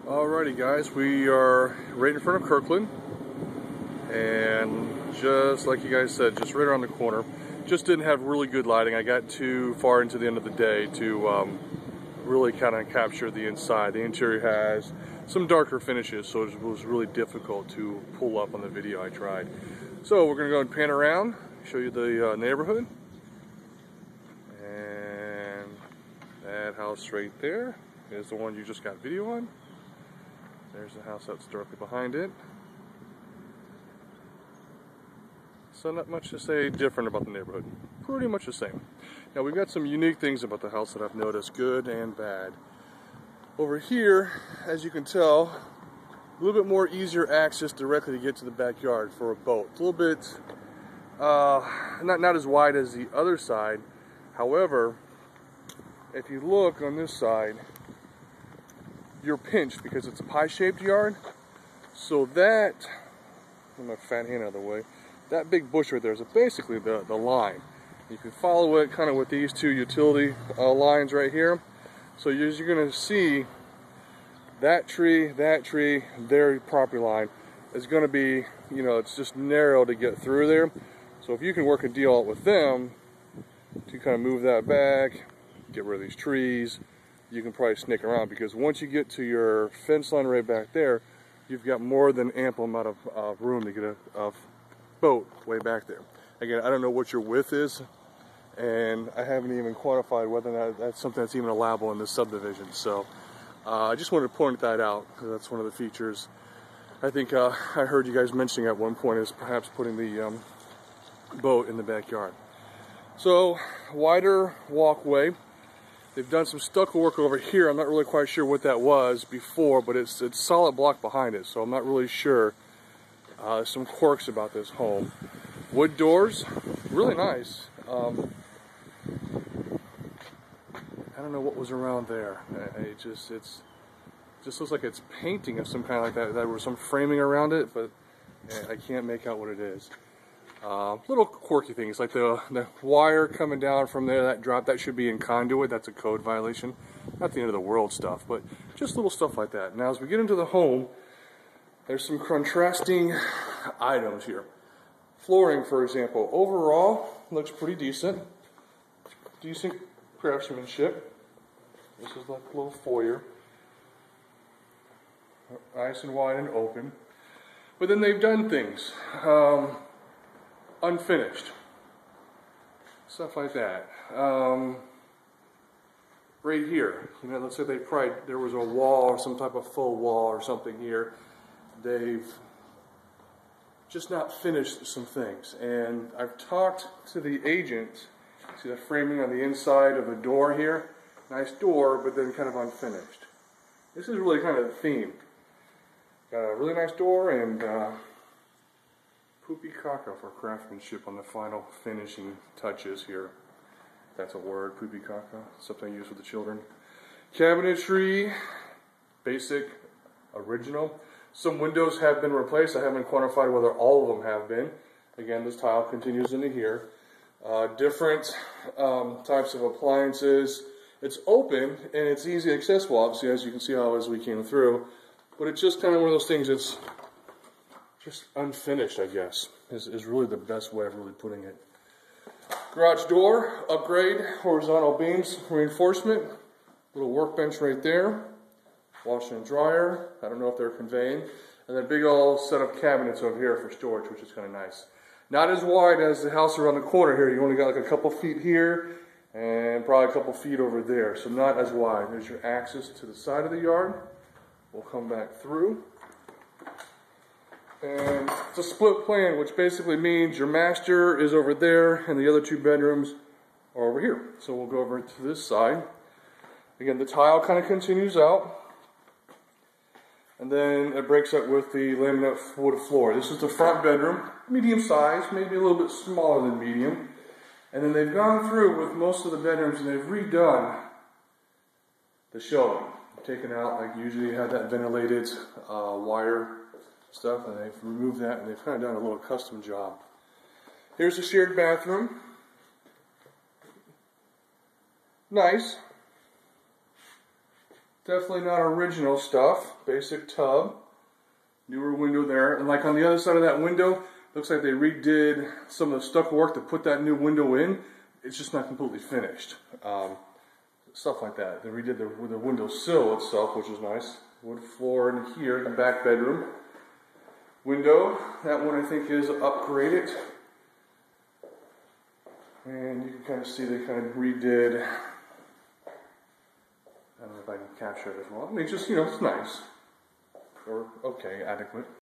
Alrighty guys, we are right in front of Kirkland, and just like you guys said, just right around the corner. Just didn't have really good lighting. I got too far into the end of the day to really kind of capture the inside. The interior has some darker finishes, so it was really difficult to pull up on the video I tried. So we're going to go and pan around, show you the neighborhood. And that house right there is the one you just got video on. There's the house that's directly behind it. So not much to say different about the neighborhood. Pretty much the same. Now we've got some unique things about the house that I've noticed, good and bad. Over here, as you can tell, a little bit more easier access directly to get to the backyard for a boat. It's a little bit not as wide as the other side. However, if you look on this side, you're pinched because it's a pie-shaped yard. So that, get my fat hand out of the way, that big bush right there is basically the line. You can follow it kind of with these two utility lines right here. So you're going to see that tree, their property line is going to be, you know, it's just narrow to get through there. So if you can work a deal out with them to kind of move that back, get rid of these trees, you can probably sneak around, because once you get to your fence line right back there, you've got more than ample amount of room to get a boat way back there. Again, I don't know what your width is, and I haven't even quantified whether or not that's something that's even allowable in this subdivision. So I just wanted to point that out, because that's one of the features. I think I heard you guys mentioning at one point is perhaps putting the boat in the backyard. So wider walkway. They've done some stucco work over here. I'm not really quite sure what that was before, but it's solid block behind it, so I'm not really sure. Some quirks about this home. Wood doors, really nice. I don't know what was around there. It just looks like it's painting of some kind like that. There was some framing around it, but I can't make out what it is. Little quirky things like the wire coming down from there, that drop, that should be in conduit. That's a code violation. Not the end of the world stuff, but just little stuff like that. Now as we get into the home, there's some contrasting items here. Flooring, for example, overall looks pretty decent. Decent craftsmanship. This is like a little foyer. Nice and wide and open. But then they've done things. Unfinished. Stuff like that. Right here, you know, let's say there was a wall or some type of faux wall or something here. They've just not finished some things. And I've talked to the agent. See the framing on the inside of the door here? Nice door, but then kind of unfinished. This is really kind of the theme. Got a really nice door and poopy caca for craftsmanship on the final finishing touches here. That's a word, poopy caca, something I use with the children. Cabinetry, basic, original. Some windows have been replaced. I haven't quantified whether all of them have been. Again, this tile continues into here. Different types of appliances. It's open and it's easy accessible, obviously, as you can see as we came through. But it's just kind of one of those things that's just unfinished, I guess, is really the best way of really putting it. Garage door, upgrade, horizontal beams, reinforcement, little workbench right there, washer and dryer, I don't know if they're conveying, and then big old set of cabinets over here for storage, which is kind of nice. Not as wide as the house around the corner here. You only got like a couple feet here and probably a couple feet over there, so not as wide. There's your access to the side of the yard. We'll come back through. And it's a split plan, which basically means your master is over there and the other two bedrooms are over here. So we'll go over to this side. Again, the tile kind of continues out. And then it breaks up with the laminate wood floor. This is the front bedroom, medium size, maybe a little bit smaller than medium. And then they've gone through with most of the bedrooms and they've redone the shelving. Taken out, like usually you have that ventilated wire stuff, and they've removed that and they've kind of done a little custom job. Here's a shared bathroom. Nice. definitely not original stuff. Basic tub. Newer window there. And like on the other side of that window, looks like they redid some of the stucco work to put that new window in. It's just not completely finished. Stuff like that. They redid the window sill itself, which is nice. Wood floor in here, the back bedroom. Window, that one I think is upgraded. And you can kind of see they kind of redid. I don't know if I can capture it as well. I mean, just, you know, it's nice. Or, okay, adequate.